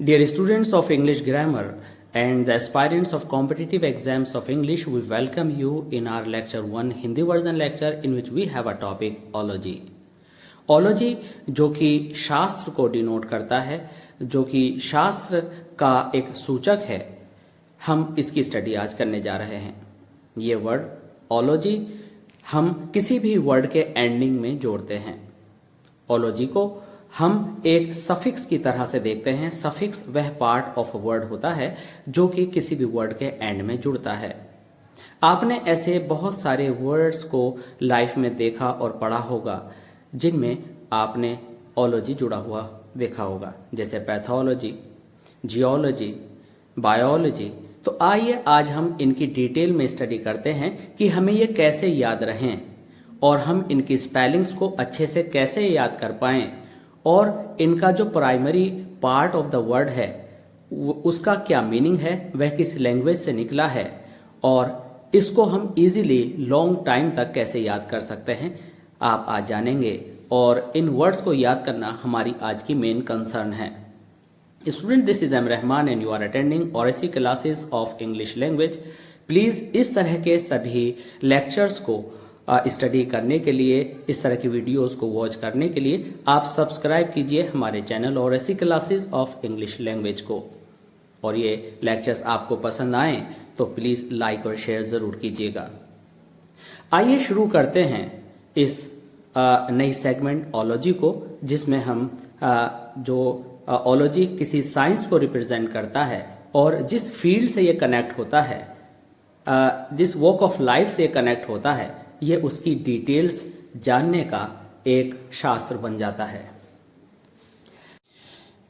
Dear students of English grammar and the aspirants of competitive exams of English, we welcome you in our lecture 1 Hindi version lecture in which we have a topic ology. Ology जो कि शास्त्र को denote करता है, जो कि शास्त्र का एक सूचक है, हम इसकी स्टडी आज करने जा रहे हैं। ये वर्ड ओलॉजी हम किसी भी वर्ड के एंडिंग में जोड़ते हैं। ओलॉजी को हम एक सफिक्स की तरह से देखते हैं। सफिक्स वह पार्ट ऑफ वर्ड होता है जो कि किसी भी वर्ड के एंड में जुड़ता है। आपने ऐसे बहुत सारे वर्ड्स को लाइफ में देखा और पढ़ा होगा जिनमें आपने ओलॉजी जुड़ा हुआ देखा होगा, जैसे पैथोलॉजी, जियोलॉजी, बायोलॉजी। तो आइए आज हम इनकी डिटेल में स्टडी करते हैं कि हमें ये कैसे याद रहें और हम इनकी स्पेलिंग्स को अच्छे से कैसे याद कर पाएं और इनका जो primary part of the word है उसका क्या मीनिंग है, वह किस लैंग्वेज से निकला है और इसको हम इजीली लॉन्ग टाइम तक कैसे याद कर सकते हैं, आप आज जानेंगे। और इन वर्ड्स को याद करना हमारी आज की मेन कंसर्न है। Student, this is M Rahman and you are attending oracy classes of English language. Please इस तरह के सभी लेक्चर्स को स्टडी करने के लिए, इस तरह की वीडियोस को वॉच करने के लिए आप सब्सक्राइब कीजिए हमारे channel oracy classes of English language को। और ये लेक्चर्स आपको पसंद आए तो प्लीज़ लाइक और शेयर ज़रूर कीजिएगा। आइए शुरू करते हैं इस नई सेगमेंट ओलॉजी को, जिसमें हम जो ओलॉजी किसी साइंस को रिप्रेजेंट करता है और जिस फील्ड से ये कनेक्ट होता है, जिस वॉक ऑफ लाइफ से कनेक्ट होता है, ये उसकी डिटेल्स जानने का एक शास्त्र बन जाता है।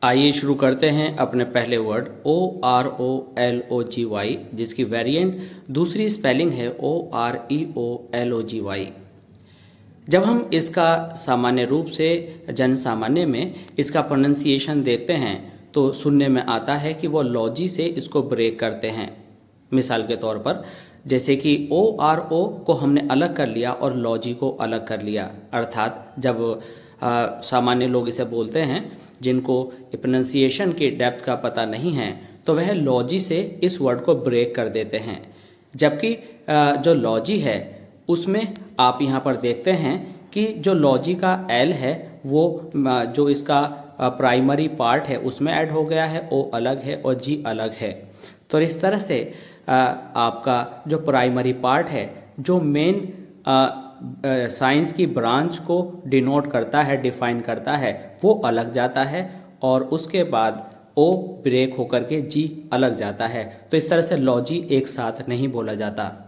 आइए शुरू करते हैं अपने पहले वर्ड OROLOGY, जिसकी वेरिएंट दूसरी स्पेलिंग है OREOLOGY। जब हम इसका सामान्य रूप से जन सामान्य में इसका प्रोनाउंसिएशन देखते हैं तो सुनने में आता है कि वो लॉजी से इसको ब्रेक करते हैं। मिसाल के तौर पर जैसे कि ORO को हमने अलग कर लिया और लॉजी को अलग कर लिया, अर्थात जब सामान्य लोग इसे बोलते हैं जिनको प्रोनाउंसिएशन की डेप्थ का पता नहीं है तो वह लॉजी से इस वर्ड को ब्रेक कर देते हैं। जबकि जो लॉजी है उसमें आप यहाँ पर देखते हैं कि जो लॉजी का L है वो जो इसका प्राइमरी पार्ट है उसमें ऐड हो गया है, O अलग है और G अलग है। तो इस तरह से आपका जो प्राइमरी पार्ट है, जो मेन साइंस की ब्रांच को डिनोट करता है, डिफाइन करता है, वो अलग जाता है और उसके बाद O ब्रेक होकर के G अलग जाता है। तो इस तरह से लॉजी एक साथ नहीं बोला जाता।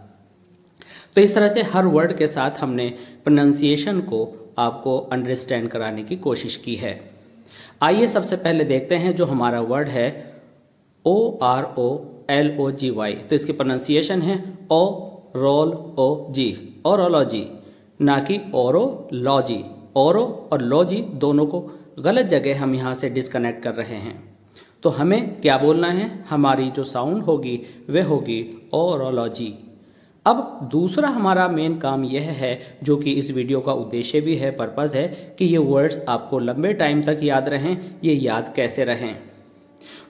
तो इस तरह से हर वर्ड के साथ हमने प्रोनाउंसिएशन को आपको अंडरस्टैंड कराने की कोशिश की है। आइए सबसे पहले देखते हैं जो हमारा वर्ड है OROLOGY। तो इसकी प्रोनाउंसिएशन है OROLOG, ओरोलॉजी, ना कि ओरोलॉजी। ओरो और लॉजी दोनों को गलत जगह हम यहाँ से डिस्कनेक्ट कर रहे हैं। तो हमें क्या बोलना है, हमारी जो साउंड होगी वह होगी ओरोलॉजी। अब दूसरा हमारा मेन काम यह है, जो कि इस वीडियो का उद्देश्य भी है, पर्पज़ है, कि ये वर्ड्स आपको लंबे टाइम तक याद रहें। ये याद कैसे रहें?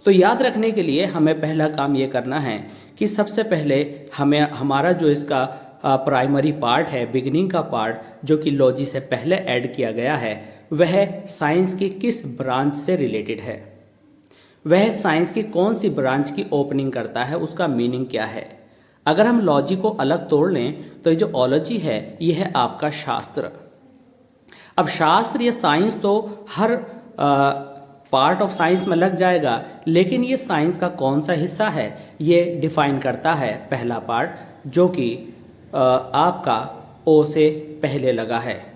तो याद रखने के लिए हमें पहला काम ये करना है कि सबसे पहले हमें हमारा जो इसका प्राइमरी पार्ट है, बिगिनिंग का पार्ट, जो कि लॉजी से पहले ऐड किया गया है, वह साइंस की किस ब्रांच से रिलेटेड है, वह साइंस की कौन सी ब्रांच की ओपनिंग करता है, उसका मीनिंग क्या है। अगर हम लॉजी को अलग तोड़ लें तो ये जो ओलॉजी है ये है आपका शास्त्र। अब शास्त्र या साइंस तो हर पार्ट ऑफ साइंस में लग जाएगा, लेकिन ये साइंस का कौन सा हिस्सा है ये डिफाइन करता है पहला पार्ट, जो कि आपका O से पहले लगा है।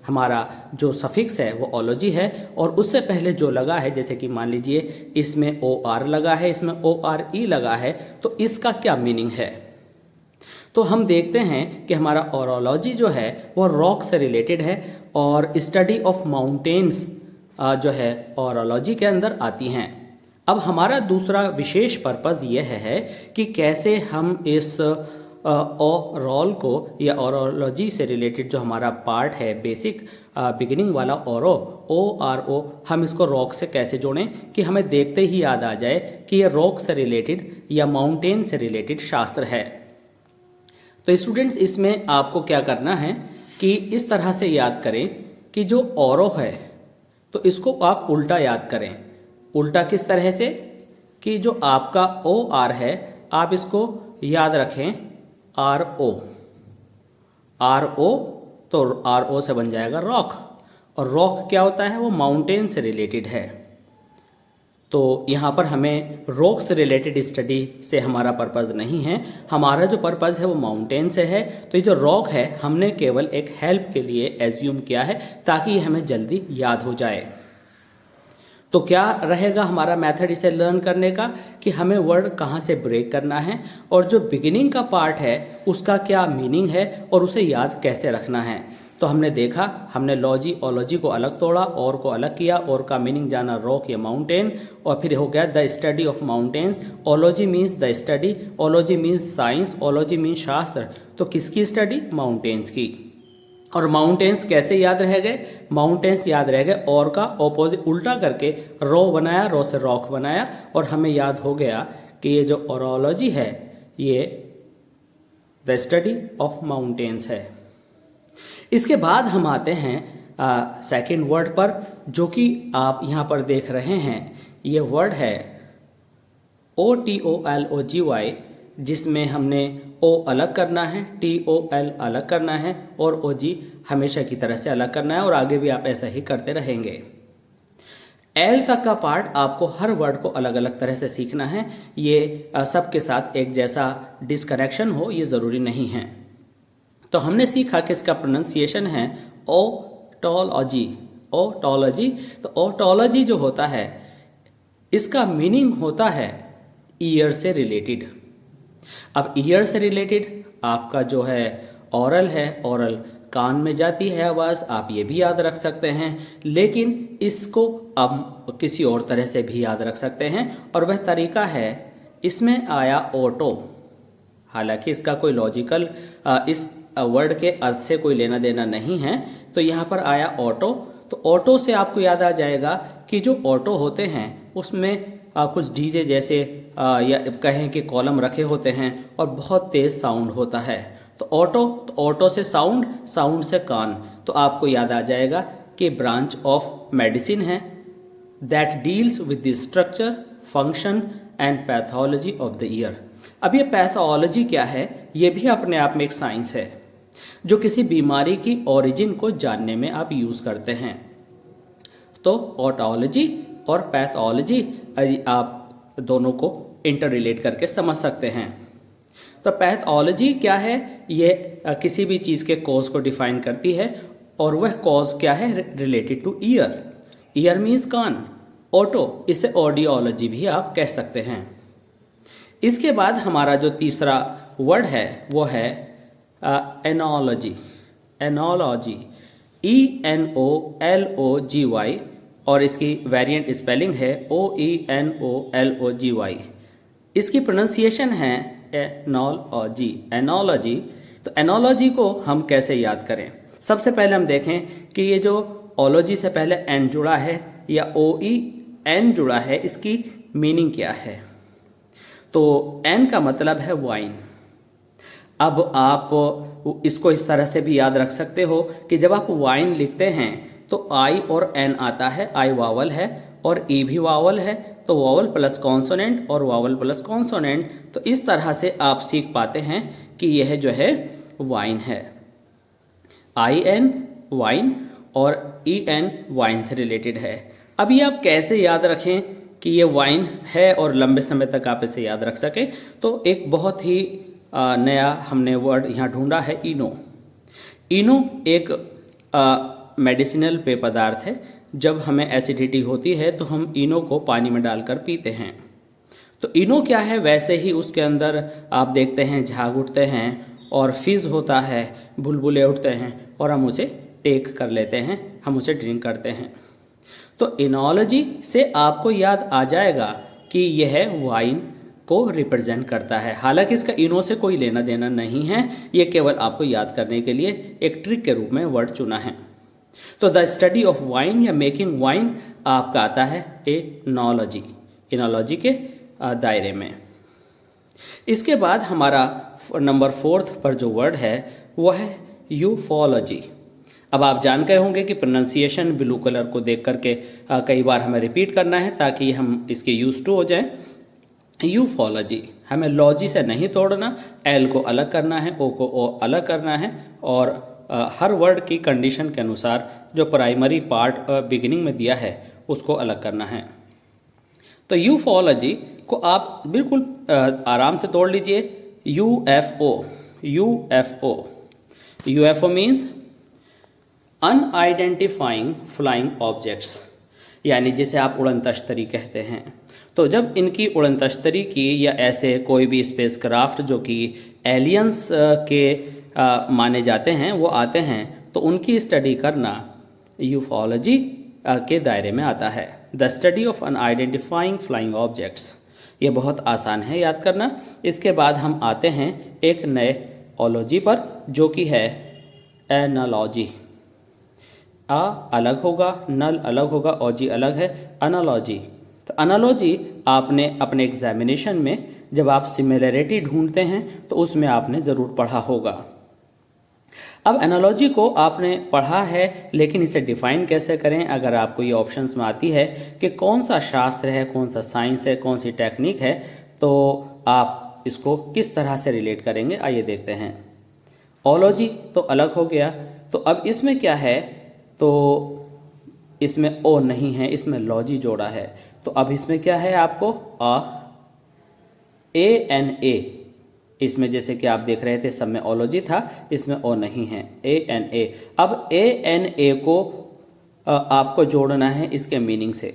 हमारा जो सफिक्स है वो ओलॉजी है और उससे पहले जो लगा है, जैसे कि मान लीजिए इसमें OR लगा है, इसमें ORE लगा है, तो इसका क्या मीनिंग है। तो हम देखते हैं कि हमारा ओरोलॉजी जो है वो रॉक से रिलेटेड है और स्टडी ऑफ माउंटेन्स जो है ओरोलॉजी के अंदर आती हैं। अब हमारा दूसरा विशेष पर्पज़ यह है कि कैसे हम इस ओरोल को या ओरोलॉजी से रिलेटेड जो हमारा पार्ट है, बेसिक बिगिनिंग वाला ओरो, ORO हम इसको रॉक से कैसे जोड़ें कि हमें देखते ही याद आ जाए कि ये रॉक से रिलेटेड या माउंटेन से रिलेटेड शास्त्र है। तो स्टूडेंट्स, इसमें आपको क्या करना है कि इस तरह से याद करें कि जो औरो है तो इसको आप उल्टा याद करें। उल्टा किस तरह से कि जो आपका OR है आप इसको याद रखें RO। RO तो RO से बन जाएगा रॉक, और रॉक क्या होता है, वो माउंटेन से रिलेटेड है। तो यहाँ पर हमें रॉक से रिलेटेड स्टडी से हमारा पर्पज़ नहीं है, हमारा जो पर्पज़ है वो माउंटेन से है। तो ये जो रॉक है हमने केवल एक हेल्प के लिए एज्यूम किया है ताकि ये हमें जल्दी याद हो जाए। तो क्या रहेगा हमारा मेथड इसे लर्न करने का कि हमें वर्ड कहाँ से ब्रेक करना है और जो बिगिनिंग का पार्ट है उसका क्या मीनिंग है और उसे याद कैसे रखना है। तो हमने देखा, हमने लॉजी ओलॉजी को अलग तोड़ा, और को अलग किया, और का मीनिंग जाना रॉक या माउंटेन, और फिर हो गया the study of mountains. Ology means the study, ology means science, ology means शास्त्र। तो किसकी स्टडी? माउंटेन्स की। और माउंटेन्स कैसे याद रह गए? माउंटेन्स याद रह गए और का ऑपोजिट उल्टा करके रो बनाया, रो से रॉक बनाया, और हमें याद हो गया कि ये जो ओरोलॉजी है ये द स्टडी ऑफ माउंटेन्स है। इसके बाद हम आते हैं सेकेंड वर्ड पर, जो कि आप यहाँ पर देख रहे हैं। ये वर्ड है OTOLOGY, जिसमें हमने O अलग करना है, TOL अलग करना है, और OG हमेशा की तरह से अलग करना है, और आगे भी आप ऐसा ही करते रहेंगे। L तक का पार्ट आपको हर वर्ड को अलग अलग तरह से सीखना है। ये सबके साथ एक जैसा डिस्कनेक्शन हो ये ज़रूरी नहीं है। तो हमने सीखा कि इसका प्रोनाउंसिएशन है ओटोलॉजी। ओटोलॉजी, तो ओटोलॉजी जो होता है इसका मीनिंग होता है ईयर से रिलेटेड। अब ईयर से रिलेटेड आपका जो है ओरल है, ओरल कान में जाती है आवाज़, आप ये भी याद रख सकते हैं, लेकिन इसको अब किसी और तरह से भी याद रख सकते हैं, और वह तरीका है इसमें आया ऑटो। हालांकि इसका कोई लॉजिकल इस वर्ड के अर्थ से कोई लेना देना नहीं है, तो यहाँ पर आया ऑटो। तो ऑटो से आपको याद आ जाएगा कि जो ऑटो होते हैं उसमें कुछ डीजे जैसे या कहें कि कॉलम रखे होते हैं और बहुत तेज़ साउंड होता है। तो ऑटो से साउंड, साउंड से कान, तो आपको याद आ जाएगा कि ब्रांच ऑफ मेडिसिन है that deals with the structure, function and pathology of the year. अब ये पैथोलॉजी क्या है? ये भी अपने आप में एक साइंस है जो किसी बीमारी की ओरिजिन को जानने में आप यूज़ करते हैं। तो ऑटोलॉजी और पैथोलॉजी आप दोनों को इंटर रिलेट करके समझ सकते हैं। तो पैथोलॉजी क्या है? ये किसी भी चीज़ के कॉज को डिफाइन करती है, और वह कॉज क्या है? Related to ear. Ear means कान। ऑटो, इसे ऑडियोलॉजी भी आप कह सकते हैं। इसके बाद हमारा जो तीसरा वर्ड है वो है एनोलॉजी। एनोलॉजी, ENOLOGY, और इसकी वेरिएंट स्पेलिंग है OENOLOGY। इसकी प्रोनाउंसिएशन है एनोलॉजी। एनोलॉजी, तो एनोलॉजी को हम कैसे याद करें? सबसे पहले हम देखें कि ये जो ओलॉजी से पहले एन जुड़ा है या OEN जुड़ा है, इसकी मीनिंग क्या है? तो एन का मतलब है वाइन। अब आप इसको इस तरह से भी याद रख सकते हो कि जब आप वाइन लिखते हैं तो आई और एन आता है, आई वावल है और ई भी वावल है, तो वावल प्लस कॉन्सोनेंट और वावल प्लस कॉन्सोनेंट। तो इस तरह से आप सीख पाते हैं कि यह जो है वाइन है। IN वाइन और EN वाइन से रिलेटेड है। अब ये आप कैसे याद रखें कि ये वाइन है और लंबे समय तक आप इसे याद रख सकें? तो एक बहुत ही नया हमने वर्ड यहाँ ढूंढा है, इनो। इनो एक मेडिसिनल पेय पदार्थ है। जब हमें एसिडिटी होती है तो हम इनो को पानी में डालकर पीते हैं। तो इनो क्या है? वैसे ही उसके अंदर आप देखते हैं झाग उठते हैं और फिज होता है, बुलबुले उठते हैं और हम उसे टेक कर लेते हैं, हम उसे ड्रिंक करते हैं। तो इनोलॉजी से आपको याद आ जाएगा कि यह वाइन को रिप्रेजेंट करता है। हालांकि इसका इनो से कोई लेना देना नहीं है, ये केवल आपको याद करने के लिए एक ट्रिक के रूप में वर्ड चुना है। तो द स्टडी ऑफ वाइन या मेकिंग वाइन आपका आता है एनोलॉजी, एनोलॉजी के दायरे में। इसके बाद हमारा नंबर 4 पर जो वर्ड है वो है यूफोलॉजी। अब आप जान गए होंगे कि प्रोनाउंसिएशन ब्लू कलर को देख करके कई बार हमें रिपीट करना है ताकि हम इसके यूज टू हो जाएं। यूफोलॉजी, हमें लॉजी से नहीं तोड़ना, एल को अलग करना है, ओ को ओ अलग करना है, और हर वर्ड की कंडीशन के अनुसार जो प्राइमरी पार्ट बिगिनिंग में दिया है उसको अलग करना है। तो यूफोलॉजी को आप बिल्कुल आराम से तोड़ लीजिए। UFO, UFO, UFO means unidentifying flying objects, यानी जिसे आप उड़न तश्तरी कहते हैं। तो जब इनकी उड़न तश्तरी की या ऐसे कोई भी स्पेसक्राफ्ट जो कि एलियंस के माने जाते हैं वो आते हैं, तो उनकी स्टडी करना यूफोलॉजी के दायरे में आता है। The study of unidentifying flying objects, ये बहुत आसान है याद करना। इसके बाद हम आते हैं एक नए ओलॉजी पर जो कि है एनालॉजी। आ अलग होगा, नल अलग होगा, ओजी अलग है, एनालॉजी। तो एनालॉजी आपने अपने एग्जामिनेशन में जब आप सिमिलरिटी ढूंढते हैं तो उसमें आपने ज़रूर पढ़ा होगा। अब एनालॉजी को आपने पढ़ा है, लेकिन इसे डिफाइन कैसे करें? अगर आपको ये ऑप्शंस में आती है कि कौन सा शास्त्र है, कौन सा साइंस है, कौन सी टेक्निक है, तो आप इसको किस तरह से रिलेट करेंगे, आइए देखते हैं। ओलॉजी तो अलग हो गया, तो अब इसमें क्या है, तो इसमें ओ नहीं है, इसमें लॉजी जोड़ा है। तो अब इसमें क्या है आपको ए एन ए, इसमें जैसे कि आप देख रहे थे सब में ओलॉजी था, इसमें ओ नहीं है, ए एन ए। अब ए एन ए को आपको जोड़ना है इसके मीनिंग से।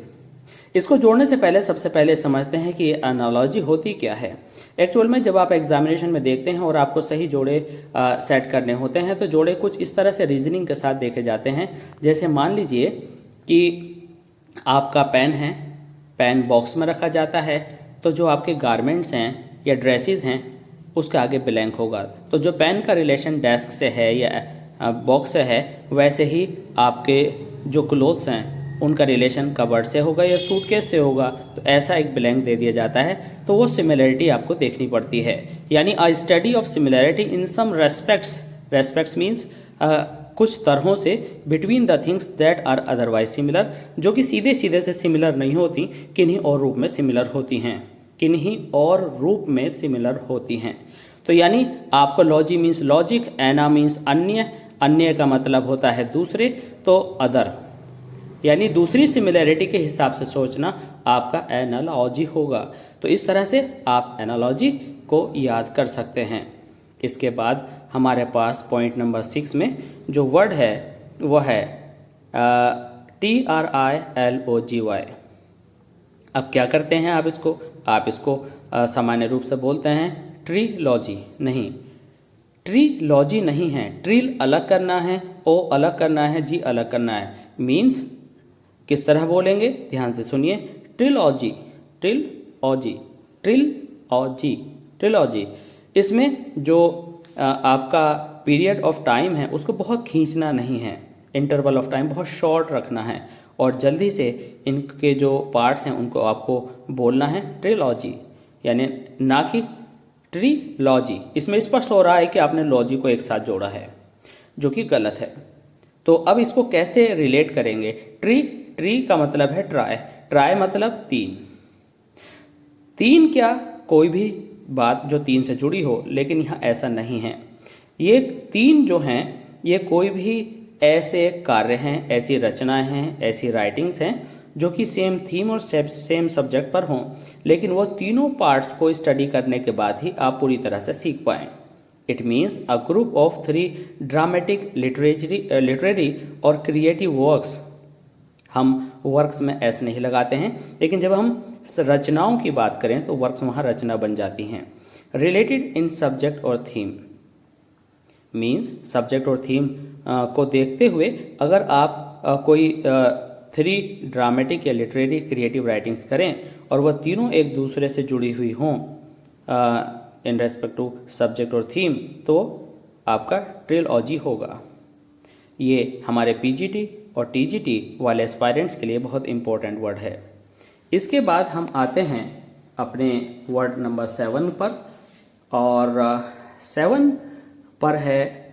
इसको जोड़ने से पहले सबसे पहले समझते हैं कि एनालॉजी होती क्या है। एक्चुअल में जब आप एग्जामिनेशन में देखते हैं और आपको सही जोड़े सेट करने होते हैं तो जोड़े कुछ इस तरह से रीजनिंग के साथ देखे जाते हैं। जैसे मान लीजिए कि आपका पेन है, पेन बॉक्स में रखा जाता है, तो जो आपके गारमेंट्स हैं या ड्रेसेस हैं उसके आगे ब्लैंक होगा। तो जो पेन का रिलेशन डेस्क से है या बॉक्स से है, वैसे ही आपके जो क्लोथ्स हैं उनका रिलेशन कबर्ड से होगा या सूटकेस से होगा। तो ऐसा एक ब्लैंक दे दिया जाता है, तो वो सिमिलरिटी आपको देखनी पड़ती है। यानी a study of similarity in some respects, respects means कुछ तरहों से between the things that are otherwise similar, जो कि सीधे सीधे से सिमिलर नहीं होती, किन्हीं और रूप में सिमिलर होती हैं, किन्हीं और रूप में सिमिलर होती हैं। तो यानी आपको लॉजी मीन्स लॉजिक, एना मीन्स अन्य, अन्य का मतलब होता है दूसरे, तो अदर यानी दूसरी सिमिलरिटी के हिसाब से सोचना आपका एनालॉजी होगा। तो इस तरह से आप एनालॉजी को याद कर सकते हैं। इसके बाद हमारे पास पॉइंट नंबर 6 में जो वर्ड है वो है TRILOGY। अब क्या करते हैं आप इसको सामान्य रूप से बोलते हैं ट्रीलॉजी, नहीं, ट्रीलॉजी नहीं है। ट्रिल अलग करना है, ओ अलग करना है, जी अलग करना है। मीन्स किस तरह बोलेंगे, ध्यान से सुनिए। Trilogy, trilogy, trilogy, trilogy. इसमें जो आपका पीरियड ऑफ टाइम है उसको बहुत खींचना नहीं है, इंटरवल ऑफ टाइम बहुत शॉर्ट रखना है, और जल्दी से इनके जो पार्ट्स हैं उनको आपको बोलना है ट्रिलॉजी, यानी ना कि ट्रीलॉजी। इसमें स्पष्ट हो रहा है कि आपने लॉजी को एक साथ जोड़ा है, जो कि गलत है। तो अब इसको कैसे रिलेट करेंगे? ट्री का मतलब है ट्राई, ट्राई मतलब तीन। तीन क्या, कोई भी बात जो तीन से जुड़ी हो, लेकिन यहाँ ऐसा नहीं है। ये तीन जो हैं ये कोई भी ऐसे कार्य हैं, ऐसी रचनाएं हैं, ऐसी राइटिंग्स हैं जो कि सेम थीम और सेम सब्जेक्ट पर हों, लेकिन वो तीनों पार्ट्स को स्टडी करने के बाद ही आप पूरी तरह से सीख पाएँ। It means a group of 3 dramatic, literary और क्रिएटिव वर्क्स। हम वर्क्स में एस नहीं लगाते हैं, लेकिन जब हम रचनाओं की बात करें तो वर्क्स वहाँ रचना बन जाती हैं। रिलेटेड इन सब्जेक्ट और थीम मीन्स सब्जेक्ट और थीम को देखते हुए अगर आप कोई 3 ड्रामेटिक या लिटरेरी क्रिएटिव राइटिंग्स करें और वह तीनों एक दूसरे से जुड़ी हुई हों इन रेस्पेक्ट टू सब्जेक्ट और थीम, तो आपका ट्रिलॉजी होगा। ये हमारे पीजीटी और टीजीटी वाले एस्पायरेंट्स के लिए बहुत इंपॉर्टेंट वर्ड है। इसके बाद हम आते हैं अपने वर्ड नंबर 7 पर, और 7 पर है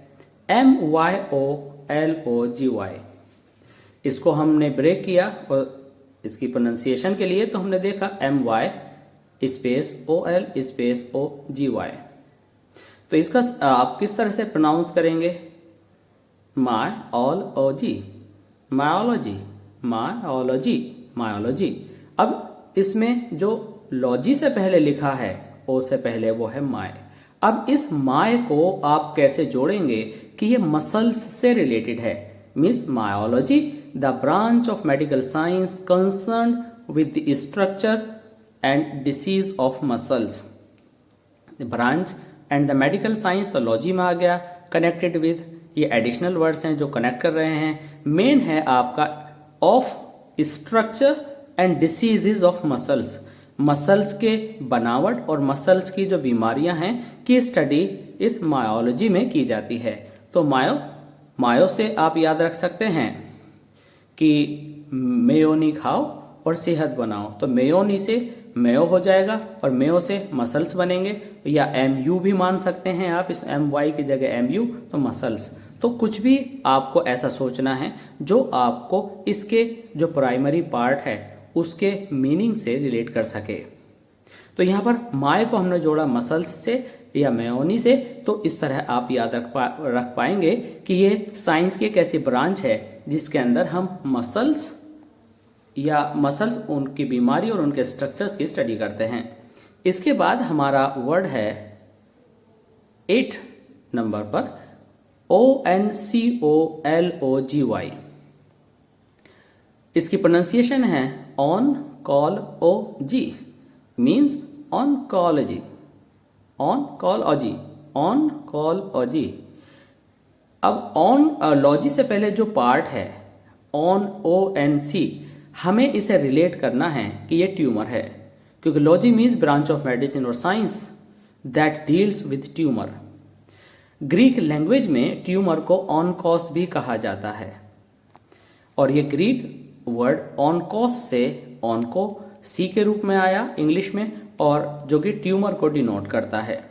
MYOLOGY। इसको हमने ब्रेक किया और इसकी प्रोनाउंसिएशन के लिए तो हमने देखा MY space OL space OGY। तो इसका आप किस तरह से प्रोनाउंस करेंगे? Myology, myology, myology, myology. अब इसमें जो लॉजी से पहले लिखा है, ओ से पहले, वो है माय। अब इस माय को आप कैसे जोड़ेंगे कि ये मसल्स से रिलेटेड है? Means myology, the branch of medical science concern with the structure and disease of muscles. Branch and the medical science, तो लॉजी में आ गया, कनेक्टेड विद, ये एडिशनल वर्ड्स हैं जो कनेक्ट कर रहे हैं। मेन है आपका of structure and diseases of muscles, muscles के बनावट और मसल्स की जो बीमारियां हैं की स्टडी इस मायोलॉजी में की जाती है। तो मायो से आप याद रख सकते हैं कि मेयोनी खाओ और सेहत बनाओ, तो मेयोनी से मेयो हो जाएगा और मेयो से मसल्स बनेंगे, या MU भी मान सकते हैं आप, इस MY की जगह MU, तो मसल्स। तो कुछ भी आपको ऐसा सोचना है जो आपको इसके जो प्राइमरी पार्ट है उसके मीनिंग से रिलेट कर सके। तो यहाँ पर माय को हमने जोड़ा मसल्स से या मेयोनी से, तो इस तरह आप याद रख पाएंगे कि ये साइंस की एक ऐसी ब्रांच है जिसके अंदर हम मसल्स उनकी बीमारी और उनके स्ट्रक्चर्स की स्टडी करते हैं। इसके बाद हमारा वर्ड है 8 नंबर पर ONCOLOGY। इसकी प्रोनाउंसिएशन है ONCOLOG, means oncology, oncology, oncology. अब ऑनलॉजी से पहले जो पार्ट है ONC, हमें इसे रिलेट करना है कि ये ट्यूमर है, क्योंकि logy means branch of medicine और science that deals with tumour. Greek language में ट्यूमर को ऑनकोस भी कहा जाता है, और ये ग्रीक वर्ड ऑनकोस से ऑनको सी के रूप में आया इंग्लिश में, और जो कि ट्यूमर को डिनोट करता है।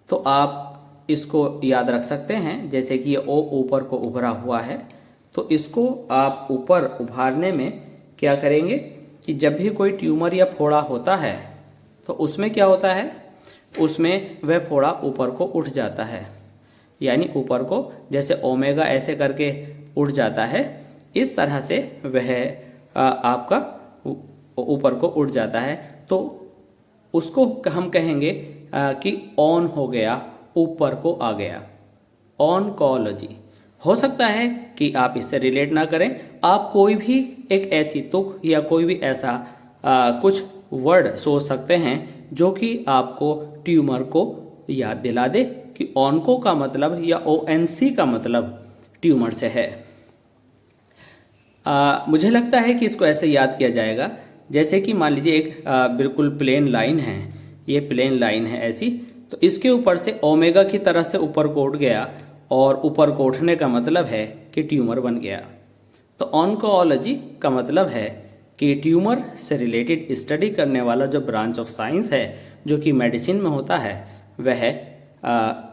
तो आप इसको याद रख सकते हैं, जैसे कि ये ओ ऊपर को उभरा हुआ है, तो इसको आप ऊपर उभारने में क्या करेंगे कि जब भी कोई ट्यूमर या फोड़ा होता है तो उसमें क्या होता है, उसमें वह फोड़ा ऊपर को उठ जाता है, यानी ऊपर को जैसे ओमेगा ऐसे करके उठ जाता है, इस तरह से वह आपका ऊपर को उठ जाता है। तो उसको हम कहेंगे कि ऑन हो गया, ऊपर को आ गया, ऑनकोलॉजी। हो सकता है कि आप इससे रिलेट ना करें, आप कोई भी एक ऐसी तुक या कोई भी ऐसा कुछ वर्ड सोच सकते हैं जो कि आपको ट्यूमर को याद दिला दे कि ऑनको का मतलब या ONC का मतलब ट्यूमर से है। मुझे लगता है कि इसको ऐसे याद किया जाएगा, जैसे कि मान लीजिए एक बिल्कुल प्लेन लाइन है, ये प्लेन लाइन है ऐसी, तो इसके ऊपर से ओमेगा की तरह से ऊपर को उठ गया, और ऊपर को उठने का मतलब है कि ट्यूमर बन गया। तो ऑनकोलॉजी का मतलब है कि ट्यूमर से रिलेटेड स्टडी करने वाला जो ब्रांच ऑफ साइंस है जो कि मेडिसिन में होता है, वह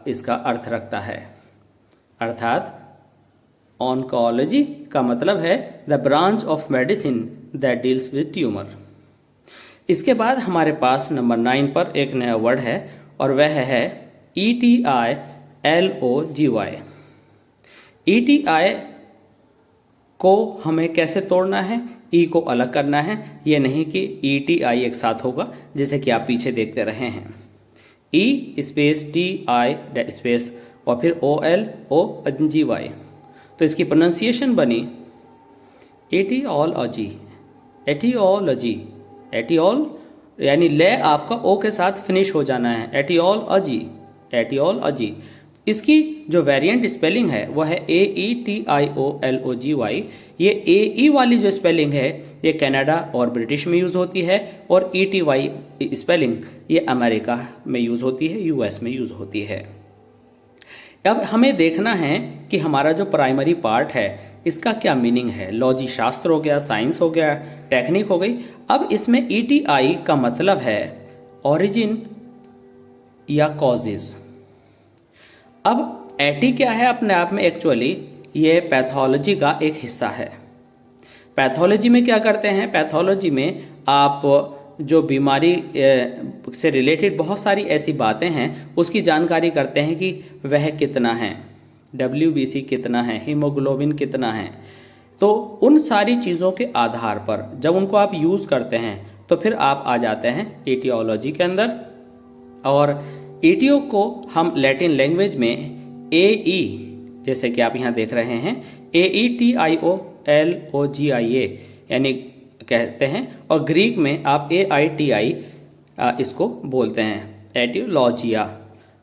इसका अर्थ रखता है। अर्थात ऑनकोलॉजी का मतलब है the branch of medicine that deals with tumour. इसके बाद हमारे पास नंबर 9 पर एक नया वर्ड है, और वह है ETILOGY। ETI को हमें कैसे तोड़ना है, ई को अलग करना है, ये नहीं कि ETI एक साथ होगा जैसे कि आप पीछे देखते रहे हैं। E स्पेस TI स्पेस और फिर OLOGY, तो इसकी प्रोनाउंसिएशन बनी एटियोलॉजी, एटियोलॉजी, एटियोल यानी ले आपका ओ के साथ फिनिश हो जाना है, एटियोलॉजी, एटियोलॉजी। इसकी जो वेरिएंट स्पेलिंग है वह है AETIOLOGY। ये AE वाली जो स्पेलिंग है ये कनाडा और ब्रिटिश में यूज़ होती है, और ETY स्पेलिंग ये अमेरिका में यूज़ होती है, US में यूज़ होती है। अब हमें देखना है कि हमारा जो प्राइमरी पार्ट है इसका क्या मीनिंग है। लॉजी शास्त्र हो गया, साइंस हो गया, टेक्निक हो गई। अब इसमें ईटीआई का मतलब है ओरिजिन या कॉजेज। अब एटी क्या है अपने आप में, एक्चुअली ये पैथोलॉजी का एक हिस्सा है। पैथोलॉजी में क्या करते हैं, पैथोलॉजी में आप जो बीमारी से रिलेटेड बहुत सारी ऐसी बातें हैं उसकी जानकारी करते हैं कि वह कितना है, WBC कितना है, हीमोग्लोबिन कितना है। तो उन सारी चीज़ों के आधार पर जब उनको आप यूज़ करते हैं तो फिर आप आ जाते हैं एटियोलॉजी के अंदर। और एटियो को हम लैटिन लैंग्वेज में AE, जैसे कि आप यहाँ देख रहे हैं, AETIOLOGIA यानी कहते हैं, और ग्रीक में आप AITI इसको बोलते हैं, एटियोलॉजिया।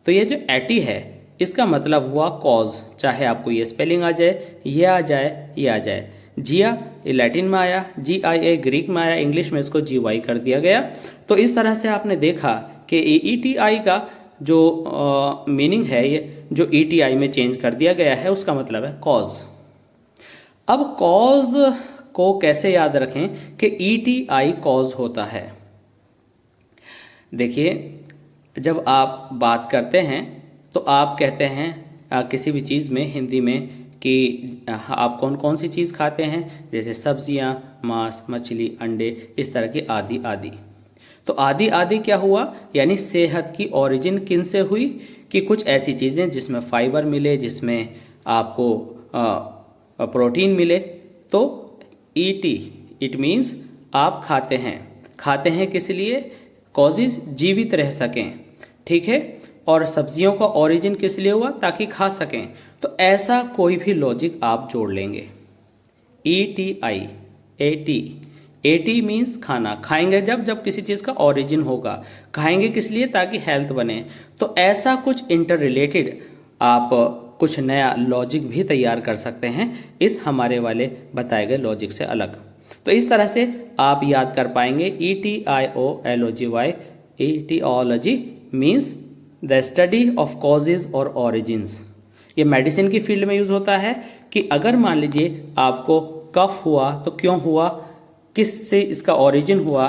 तो ये जो एटी है इसका मतलब हुआ कॉज, चाहे आपको ये स्पेलिंग आ जाए, ये आ जाए, ये आ जाए। जिया ये लैटिन में आया, GIA ग्रीक में आया, इंग्लिश में इसको GY कर दिया गया। तो इस तरह से आपने देखा कि ETI का जो मीनिंग है, ये जो ETI में चेंज कर दिया गया है उसका मतलब है कॉज। अब कॉज को कैसे याद रखें कि ETI कॉज होता है। देखिए, जब आप बात करते हैं तो आप कहते हैं किसी भी चीज़ में हिंदी में कि आप कौन कौन सी चीज़ खाते हैं, जैसे सब्जियां, मांस, मछली, अंडे, इस तरह की आदि आदि। तो आदि आदि क्या हुआ, यानी सेहत की ओरिजिन किन से हुई कि कुछ ऐसी चीज़ें जिसमें फाइबर मिले, जिसमें आपको प्रोटीन मिले। तो ईटी इट मीन्स आप खाते हैं। खाते हैं किस लिए, कॉजेज जीवित रह सकें, ठीक है। और सब्जियों का ओरिजिन किस लिए हुआ, ताकि खा सकें। तो ऐसा कोई भी लॉजिक आप जोड़ लेंगे। ETI एटी मीन्स खाना, खाएंगे जब जब किसी चीज़ का ओरिजिन होगा। खाएंगे किस लिए, ताकि हेल्थ बने। तो ऐसा कुछ इंटर रिलेटेड आप कुछ नया लॉजिक भी तैयार कर सकते हैं इस हमारे वाले बताए गए लॉजिक से अलग। तो इस तरह से आप याद कर पाएंगे ETIOLOGY। Etiology means the study of causes और ओरिजिन्स। ये मेडिसिन की फील्ड में यूज़ होता है कि अगर मान लीजिए आपको कफ हुआ तो क्यों हुआ, किस से इसका ओरिजिन हुआ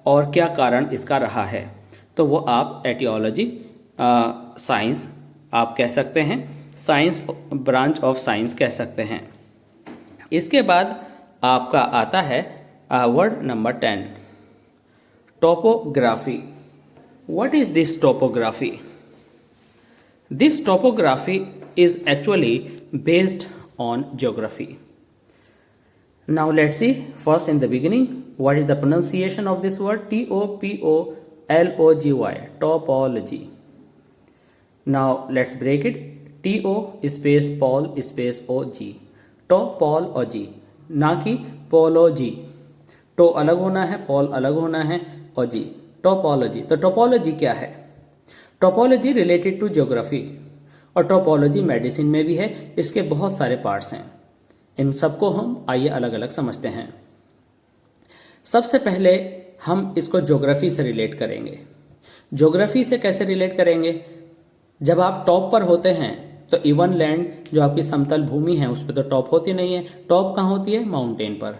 और क्या कारण इसका रहा है, तो वो आप एटियोलॉजी साइंस आप कह सकते हैं, साइंस ब्रांच ऑफ साइंस कह सकते हैं। इसके बाद आपका आता है word number 10, topography. What is this topography? This topography is actually based on geography. Now let's see first in the beginning what is the pronunciation of this word, TOPOLOGY, topology. Now let's break it, TO space Pol space OG, topology, ना कि पोलोजी। To अलग होना है, Paul अलग होना है, ओजी topology. तो topology क्या है? टोपोलॉजी रिलेटेड टू ज्योग्राफी, और टोपोलॉजी मेडिसिन में भी है। इसके बहुत सारे पार्ट्स हैं, इन सबको हम आइए अलग अलग समझते हैं। सबसे पहले हम इसको ज्योग्राफी से रिलेट करेंगे। ज्योग्राफी से कैसे रिलेट करेंगे? जब आप टॉप पर होते हैं तो इवन लैंड जो आपकी समतल भूमि है उस पर तो टॉप होती नहीं है। टॉप कहाँ होती है? माउंटेन पर।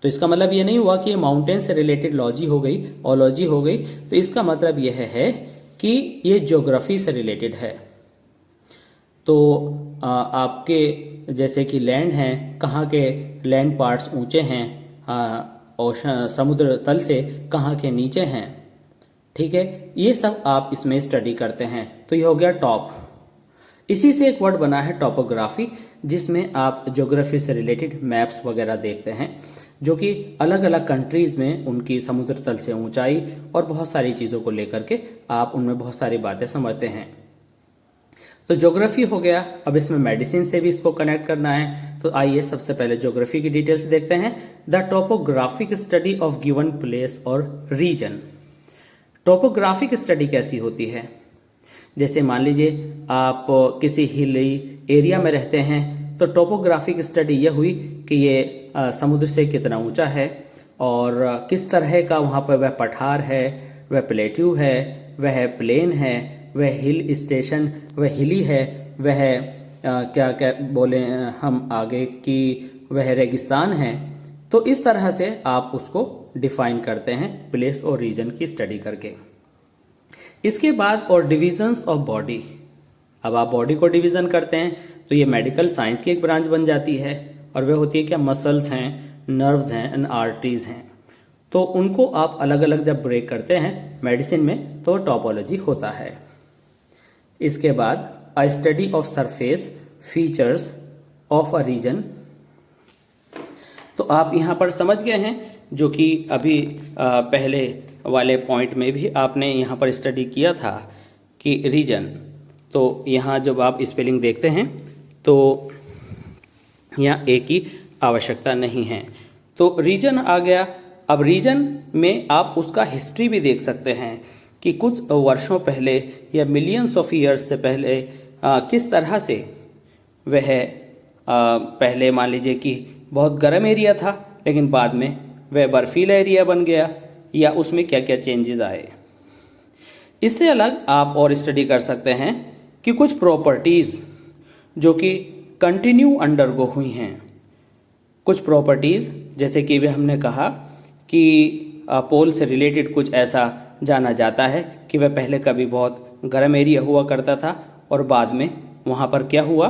तो इसका मतलब ये नहीं हुआ कि ये माउंटेन से रिलेटेड लॉजी हो गई, ओलॉजी हो गई। तो इसका मतलब यह है कि ये ज्योग्राफी से रिलेटेड है। तो आपके जैसे कि लैंड हैं, कहाँ के लैंड पार्ट्स ऊंचे हैं ओशन समुद्र तल से, कहाँ के नीचे हैं, ठीक है। ये सब आप इसमें स्टडी करते हैं। तो ये हो गया टॉप। इसी से एक वर्ड बना है टोपोग्राफी, जिसमें आप ज्योग्राफी से रिलेटेड मैप्स वगैरह देखते हैं, जो कि अलग अलग कंट्रीज़ में उनकी समुद्र तल से ऊंचाई और बहुत सारी चीज़ों को लेकर के आप उनमें बहुत सारी बातें समझते हैं। तो ज्योग्राफी हो गया। अब इसमें मेडिसिन से भी इसको कनेक्ट करना है। तो आइए सबसे पहले ज्योग्राफी की डिटेल्स देखते हैं। The topographic study of given place और रीजन। टोपोग्राफिक स्टडी कैसी होती है? जैसे मान लीजिए आप किसी हिली एरिया में रहते हैं, तो टोपोग्राफिक स्टडी यह हुई कि ये समुद्र से कितना ऊंचा है और किस तरह का वहाँ पर वह पठार है, वह प्लेट्यू है, वह प्लेन है, वह हिल स्टेशन, वह हिली है, वह क्या क्या बोले हम आगे कि वह रेगिस्तान है। तो इस तरह से आप उसको डिफाइन करते हैं प्लेस और रीजन की स्टडी करके। इसके बाद और डिविजन्स ऑफ बॉडी, अब आप बॉडी को डिवीजन करते हैं तो ये मेडिकल साइंस की एक ब्रांच बन जाती है और वह होती है क्या, मसल्स हैं, नर्व्स हैं एंड आर्टरीज हैं। तो उनको आप अलग अलग जब ब्रेक करते हैं मेडिसिन में तो टॉपोलॉजी होता है। इसके बाद a study of surface features of a region, तो आप यहाँ पर समझ गए हैं जो कि अभी पहले वाले पॉइंट में भी आपने यहाँ पर स्टडी किया था कि रीजन। तो यहाँ जब आप स्पेलिंग देखते हैं तो यहाँ ए की आवश्यकता नहीं है, तो रीजन आ गया। अब रीजन में आप उसका हिस्ट्री भी देख सकते हैं कि कुछ वर्षों पहले या मिलियंस ऑफ ईयर्स से पहले किस तरह से वह पहले मान लीजिए कि बहुत गर्म एरिया था लेकिन बाद में वह बर्फीला एरिया बन गया, या उसमें क्या क्या चेंजेस आए। इससे अलग आप और स्टडी कर सकते हैं कि कुछ प्रॉपर्टीज़ जो कि कंटिन्यू अंडरगो हुई हैं, कुछ प्रॉपर्टीज़ जैसे कि भी हमने कहा कि पोल से रिलेटेड कुछ ऐसा जाना जाता है कि वह पहले कभी बहुत गर्म एरिया हुआ करता था और बाद में वहाँ पर क्या हुआ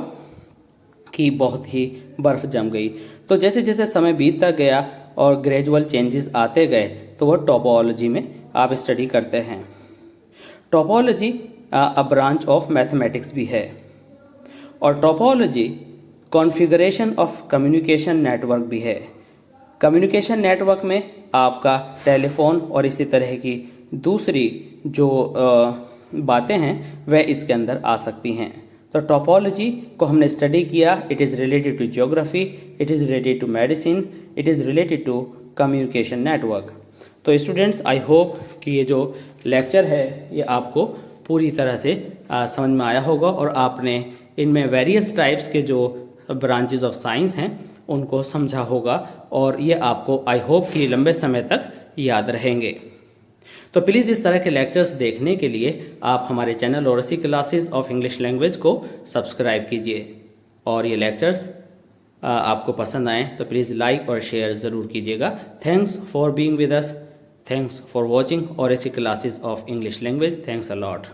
कि बहुत ही बर्फ़ जम गई। तो जैसे जैसे समय बीतता गया और ग्रेजुअल चेंजेस आते गए तो वह टॉपोलॉजी में आप स्टडी करते हैं। Topology a branch of mathematics भी है और topology configuration of communication network भी है। कम्युनिकेशन नेटवर्क में आपका टेलीफोन और इसी तरह की दूसरी जो बातें हैं वह इसके अंदर आ सकती हैं। तो टॉपोलॉजी को हमने स्टडी किया, it is related to geography, it is related to medicine, it is related to communication network. तो स्टूडेंट्स, आई होप कि ये जो लेक्चर है ये आपको पूरी तरह से समझ में आया होगा और आपने इनमें वेरियस टाइप्स के जो ब्रांचेस ऑफ साइंस हैं उनको समझा होगा और ये आपको आई होप कि लंबे समय तक याद रहेंगे। तो प्लीज़ इस तरह के लेक्चर्स देखने के लिए आप हमारे channel ओरसी classes of English language को सब्सक्राइब कीजिए और ये लेक्चर्स आपको पसंद आए तो प्लीज़ लाइक और शेयर ज़रूर कीजिएगा। Thanks for being with us, thanks for watching ओरसी classes of English language, thanks a lot.